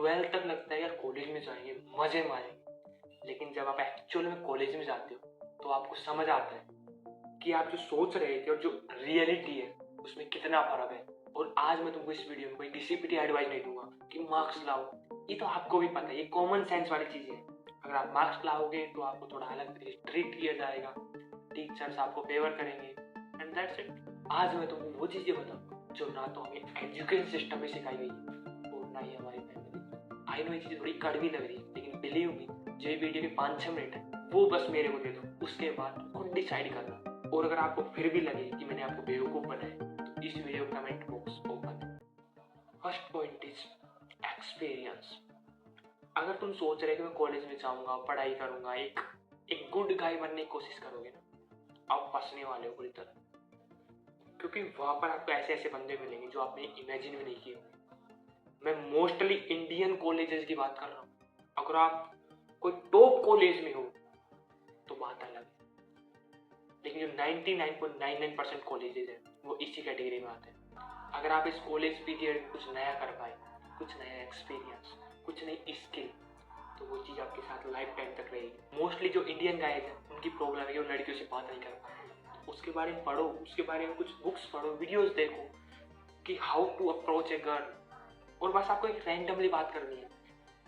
12th तक लगता है यार कॉलेज में जाएंगे, मजे मारेंगे, लेकिन जब आप एक्चुअल में कॉलेज में जाते हो तो आपको समझ आता है कि आप जो सोच रहे थे और जो रियलिटी है उसमें कितना फर्क है। और आज मैं तुमको इस वीडियो में कोई डिसिप्लिन एडवाइस नहीं दूंगा कि मार्क्स लाओ, ये तो आपको भी पता है, ये कॉमन सेंस वाली चीजें हैं। अगर आप मार्क्स लाओगे तो आपको थोड़ा अलग तरीके से ट्रीट किया जाएगा, टीचर्स आपको फेवर करेंगे, एंड दैट्स इट। आज मैं तुमको वो चीजें बताऊंगा जो ना तो हमें एजुकेशन सिस्टम में सिखाई गई है और ना ही हमारी फैमिली। आई नो ये चीज थोड़ी कड़वी लग रही है, लेकिन बिलीव मी, जो ये वीडियो के 5-6 मिनट है वो बस मेरे को दे दो, उसके बाद खुद डिसाइड करना। और अगर आपको फिर भी लगे कि मैंने आपको बेवकूफ बनाया तो इस वीडियो का कमेंट बॉक्स ओपन है। First point is experience. अगर तुम सोच रहे कि मैं कॉलेज में जाऊंगा, पढ़ाई करूंगा, एक गुड गाय बनने की कोशिश करोगे ना, आप फंसने वाले हो पूरी तरह। क्योंकि वहां पर आपको ऐसे ऐसे बंदे मिलेंगे जो आपने इमेजिन भी नहीं किए। मैं मोस्टली इंडियन कॉलेजेस की बात कर रहा हूँ। अगर आप कोई टॉप कॉलेज में हो तो बात अलग है, लेकिन जो 99.99% कॉलेजेस हैं वो इसी कैटेगरी में आते हैं। अगर आप इस कॉलेज पीरियड कुछ नया कर पाए, कुछ नया एक्सपीरियंस, कुछ नई स्किल, तो वो चीज़ आपके साथ लाइफ टाइम तक रहेगी। मोस्टली जो इंडियन गाइज हैं उनकी प्रॉब्लम है कि वो लड़कियों से बात नहीं कर पाते। तो उसके बारे में पढ़ो, उसके बारे में कुछ बुक्स पढ़ो, वीडियोस देखो कि how to approach a girl. और बस आपको एक रैंडमली बात करनी है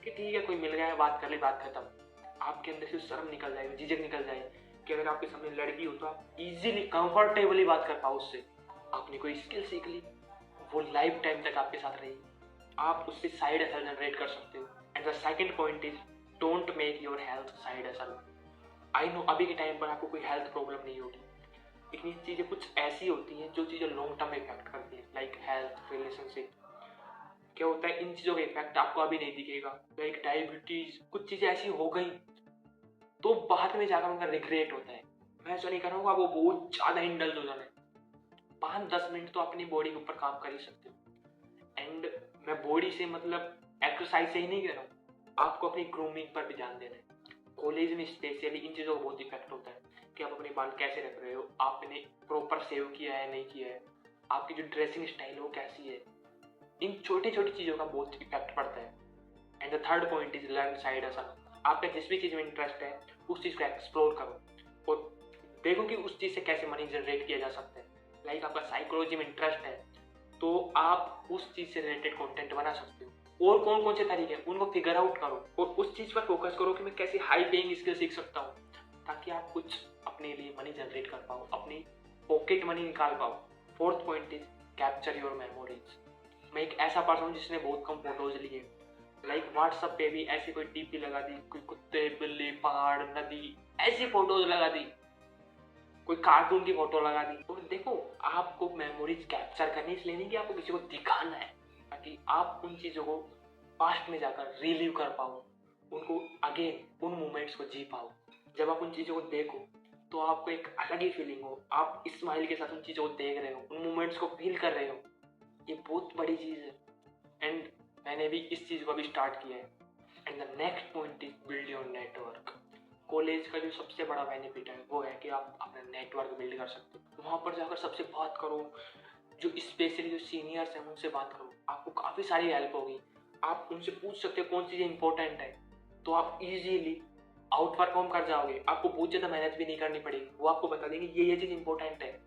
कि ठीक है कोई मिल गया है, बात कर ली, बात खत्म। आपके अंदर से शर्म निकल जाएगी, झिझक निकल जाए कि अगर आपके सामने लड़की हो तो आप इजीली कंफर्टेबली बात कर पाओ उससे। आपने कोई स्किल सीख ली, वो लाइफ टाइम तक आपके साथ रहेगी, आप उससे साइड हसल जनरेट कर सकते हो। And the second point is don't make your health side hustle. I know अभी के टाइम पर आपको कोई हेल्थ प्रॉब्लम नहीं होगी, लेकिन ये चीज़ें कुछ ऐसी होती हैं जो चीज़ें लॉन्ग टर्म इफेक्ट करती हैं, लाइक हेल्थ, रिलेशनशिप। क्या होता है, इन चीज़ों का इफेक्ट आपको अभी नहीं दिखेगा, लाइक डायबिटीज, कुछ चीज़ें ऐसी हो गई तो बाद में जाकर उनका रिग्रेट होता है। मैं ऐसा नहीं कर रहा हूँ आप वो बहुत ज़्यादा इंडल्ज हो जाना है। 5-10 मिनट तो अपनी बॉडी के ऊपर काम कर ही सकते हो। एंड मैं बॉडी से मतलब एक्सरसाइज से ही नहीं कह रहा हूँ, आपको अपनी ग्रूमिंग पर भी ध्यान देना है। कॉलेज में स्पेशली इन चीज़ों का बहुत इफेक्ट होता है कि आप अपने बाल कैसे रख रहे हो, आपने प्रॉपर सेव किया है नहीं किया है, आपकी जो ड्रेसिंग स्टाइल है वो कैसी है। इन छोटी छोटी चीज़ों का बहुत इफेक्ट पड़ता है। And the third point is learn side hustle. आपका जिस भी चीज़ में इंटरेस्ट है उस चीज़ को एक्सप्लोर करो और देखो कि उस चीज़ से कैसे मनी जनरेट किया जा सकता है। लाइक आपका साइकोलॉजी में इंटरेस्ट है तो आप उस चीज़ से रिलेटेड कंटेंट बना सकते हो। और कौन कौन से तरीके हैं उनको फिगर आउट करो और उस चीज़ पर फोकस करो कि मैं कैसे हाई पेइंग स्किल सीख सकता हूँ, ताकि आप कुछ अपने लिए मनी जनरेट कर पाओ, अपनी पॉकेट मनी निकाल पाओ। Fourth point is capture your memories. मैं एक ऐसा पर्सन हूँ जिसने बहुत कम फोटोज लिए, लाइक व्हाट्सएप पे भी ऐसी कोई डीपी लगा दी, कोई कुत्ते, बिल्ली, पहाड़, नदी, ऐसी फोटोज लगा दी, कोई कार्टून की फोटो लगा दी। और देखो आपको मेमोरीज कैप्चर करनी इसलिए नहीं कि आपको किसी को दिखाना है, ताकि आप उन चीज़ों को पास्ट में जाकर रिलीव कर पाओ, उनको अगेन उन मोमेंट्स को जी पाओ। जब आप उन चीज़ों को देखो तो आपको एक अलग ही फीलिंग हो, आप स्माइल के साथ उन चीज़ों को देख रहे हो, उन मोमेंट्स को फील कर रहे हो। ये बहुत बड़ी चीज़ है एंड मैंने भी इस चीज़ को अभी स्टार्ट किया है। And the next point is build your network. College का जो सबसे बड़ा बेनिफिट है वो है कि आप अपना नेटवर्क बिल्ड कर सकते हो। वहाँ पर जाकर सबसे बात करो, जो स्पेशली जो सीनियर्स हैं उनसे बात करो, आपको काफ़ी सारी हेल्प होगी। आप उनसे पूछ सकते हो कौन सी चीज़ इंपॉर्टेंट है, तो आप इजीली आउट परफॉर्म कर जाओगे। आपको बहुत ज़्यादा मेहनत भी नहीं करनी पड़ेगी, वो आपको बता देंगे ये चीज़ इंपॉर्टेंट है,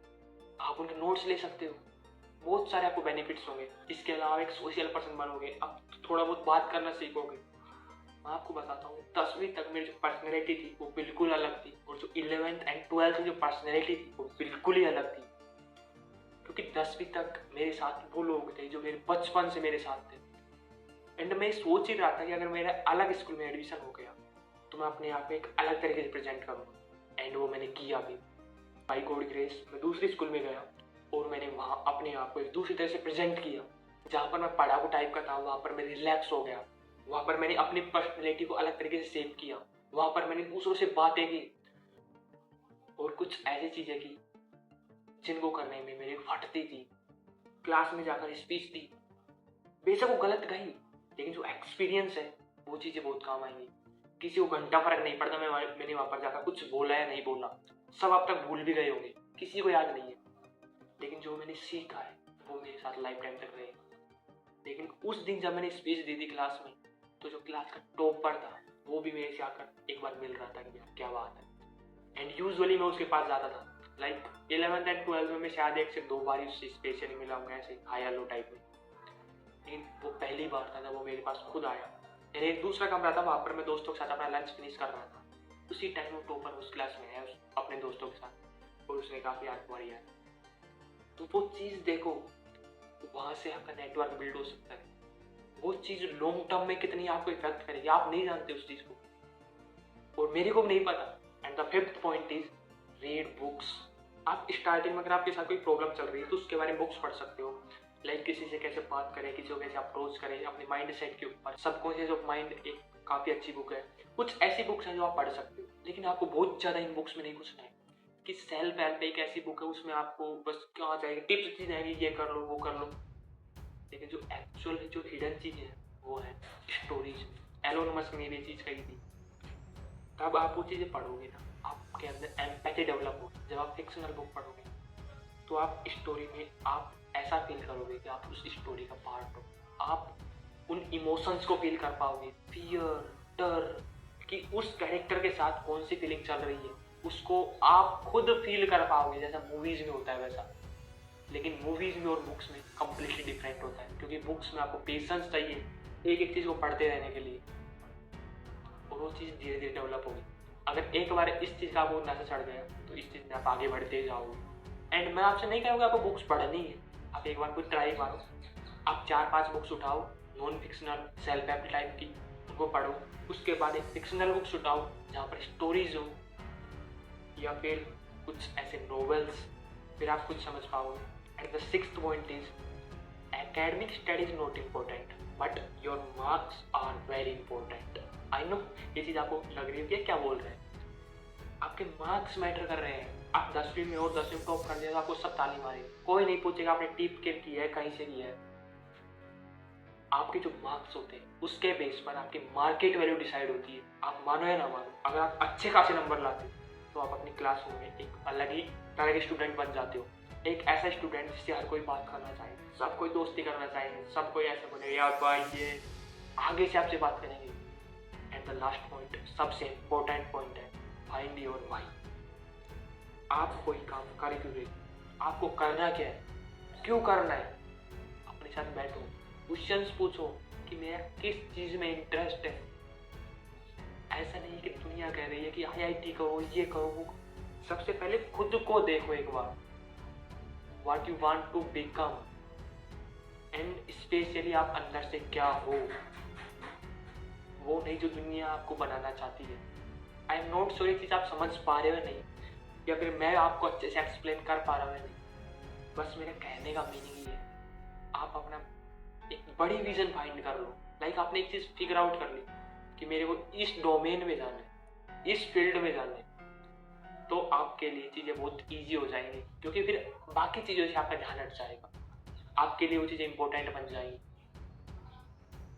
आप उनके नोट्स ले सकते हो। बहुत सारे आपको बेनिफिट्स होंगे। इसके अलावा एक सोशल पर्सन बनोगे, आप थोड़ा बहुत बात करना सीखोगे। मैं आपको बताता हूँ 10वीं तक मेरी जो पर्सनैलिटी थी वो बिल्कुल अलग थी, और जो 11th एंड 12th में जो पर्सनैलिटी थी वो बिल्कुल ही अलग थी। क्योंकि 10वीं तक मेरे साथ वो लोग थे जो मेरे बचपन से मेरे साथ थे। एंड मैं सोच ही रहा था कि अगर मेरा अलग स्कूल में एडमिशन हो गया तो मैं अपने आप को एक अलग तरीके से प्रेजेंट करूँगा। एंड वो मैंने किया भी। बाई गॉड ग्रेस मैं दूसरी स्कूल में गया और मैंने वहाँ अपने आप को एक दूसरी तरह से प्रेजेंट किया। जहाँ पर मैं पढ़ाकू टाइप का था वहाँ पर मैं रिलैक्स हो गया, वहाँ पर मैंने अपनी पर्सनैलिटी को अलग तरीके से शेप किया, वहाँ पर मैंने दूसरों से बातें की और कुछ ऐसी चीज़ें की जिनको करने में मेरी फटती थी। क्लास में जाकर स्पीच दी, बेशक वो गलत गई, लेकिन जो एक्सपीरियंस है वो चीज़ें बहुत काम आएंगी। किसी को घंटा फर्क नहीं पड़ता मैंने वहाँ पर जाकर कुछ बोला या नहीं बोला, सब अब तक भूल भी गए होंगे, किसी को याद नहीं है, लेकिन जो मैंने सीखा है वो मेरे साथ लाइफ टाइम तक रहेगा। लेकिन उस दिन जब मैंने स्पीच दी थी क्लास में, तो जो क्लास का टॉपर था वो भी मेरे से आकर एक बार मिल रहा था कि क्या बात है। एंड यूजुअली मैं उसके पास जाता था। लाइक 11th एंड 12th में मैं शायद 1 से 2 बार ही उससे स्पेशली मिला हूँ, ऐसे हाई हेलो टाइप में। लेकिन वो पहली बार था जब वो मेरे पास खुद आया। मेरे एक दूसरा कमरा था, वहाँ पर मैं दोस्तों के साथ अपना लंच फिनिश कर रहा था। उसी टाइम वो टॉपर उस क्लास में है अपने दोस्तों के साथ, और उसने काफ़ी याद तुम्हारी याद। तो वो चीज़ देखो, वहाँ से आपका नेटवर्क बिल्ड हो सकता है। वो चीज़ लॉन्ग टर्म में कितनी आपको इफेक्ट करेगी आप नहीं जानते उस चीज़ को, और मेरे को भी नहीं पता। And the 5th point is read books. आप स्टार्टिंग में अगर आपके साथ कोई प्रॉब्लम चल रही है तो उसके बारे में बुक्स पढ़ सकते हो। लाइक किसी से कैसे बात करें, किसी को कैसे अप्रोच करें, अपने माइंड सेट के ऊपर। सबकॉन्शियस ऑफ माइंड एक काफ़ी अच्छी बुक है। कुछ ऐसी बुक्स हैं जो आप पढ़ सकते हो, लेकिन आपको बहुत ज़्यादा इन बुक्स में नहीं घुसना है। कि सेल्फ हेल्प एक ऐसी बुक है, उसमें आपको बस कहाँ जाएगी टिप्स दी जाएंगी, ये कर लो वो कर लो। लेकिन जो एक्चुअल जो हिडन चीज़ है वो है स्टोरीज। एलोन मस्क ने ये चीज़ कही थी। तब आप वो चीज़ें पढ़ोगे ना, आपके अंदर एम्पैथी डेवलप होगी। जब आप फिक्शनल बुक पढ़ोगे तो आप स्टोरी में आप ऐसा फील करोगे कि आप उस स्टोरी का पार्ट हो। आप उन इमोशंस को फील कर पाओगे, फियर, डर, कि उस कैरेक्टर के साथ कौन सी फीलिंग चल रही है उसको आप खुद फील कर पाओगे, जैसा मूवीज में होता है वैसा। लेकिन मूवीज में और बुक्स में कम्प्लीटली डिफरेंट होता है, क्योंकि बुक्स में आपको पेशेंस चाहिए एक एक चीज़ को पढ़ते रहने के लिए, और वो चीज़ धीरे धीरे डेवलप होगी। अगर एक बार इस चीज़ का आपको नशा चढ़ गया तो इस चीज़ में आप आगे बढ़ते जाओगे। एंड मैं आपसे नहीं कहूँगा आपको बुक्स पढ़नी है, आप एक बार कुछ ट्राई मारो। आप 4-5 बुक्स उठाओ non fictional self help type की, उनको पढ़ो। उसके बाद एक फिक्शनल बुक्स उठाओ जहाँ पर स्टोरीज हो, या फिर कुछ ऐसे नॉवेल्स, फिर आप कुछ समझ पाओगे। And the 6th point is academic study is not important but your marks are very important। I know ये चीज़ आपको लग रही है कि क्या बोल रहे हैं, आपके मार्क्स मैटर कर रहे हैं। आप 10वीं में और 10वीं में टॉप कर दिया तो आपको सब ताली मारेंगे, कोई नहीं पूछेगा आपने टिप के किया है कहीं से किया है। आपके जो मार्क्स होते हैं उसके बेस पर आपकी मार्केट वैल्यू डिसाइड होती है। आप मानो या ना मानो, अगर आप अच्छे खासे नंबर लाते हो तो आप अपनी क्लासरूम में एक अलग ही तरह के स्टूडेंट बन जाते हो। एक ऐसा स्टूडेंट जिससे हर कोई बात करना चाहे, सब कोई दोस्ती करना चाहे, सब कोई ऐसे बोले यार भाई ये आगे से आपसे बात करेंगे। एंड द लास्ट पॉइंट सबसे इम्पोर्टेंट पॉइंट है, फाइंड योर वाई। आप कोई काम कर क्यों रहे, आपको करना क्या है, क्यों करना है। अपने साथ बैठो, क्वेश्चंस पूछो कि मेरा किस चीज़ में इंटरेस्ट है। ऐसा नहीं कि दुनिया कह रही है कि IIT करो ये करो वो। सबसे पहले खुद को देखो एक बार, what you want to become, and specially आप अंदर से क्या हो, वो नहीं जो दुनिया आपको बनाना चाहती है। आई एम नॉट श्योर ये चीज़ आप समझ पा रहे हो नहीं, या फिर मैं आपको अच्छे से एक्सप्लेन कर पा रहा हूँ नहीं। बस मेरे कहने का मीनिंग ये है, आप अपना एक बड़ी विजन फाइंड कर लो। लाइक आपने एक चीज़ फिगर आउट कर ली कि मेरे को इस डोमेन में जाना है, इस फील्ड में जाना है, तो आपके लिए चीज़ें बहुत ईजी हो जाएंगी, क्योंकि फिर बाकी चीज़ों से आपका ध्यान हट जाएगा, आपके लिए वो चीज़ें इंपॉर्टेंट बन जाएंगी।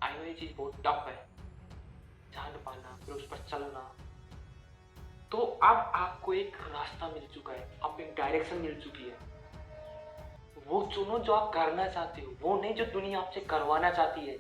आई नो ये चीज़ बहुत टफ है, जान पाना फिर उस पर चलना। तो अब आपको एक रास्ता मिल चुका है, आपको एक डायरेक्शन मिल चुकी है। वो चुनो जो आप करना चाहते हो, वो नहीं जो दुनिया आपसे करवाना चाहती है।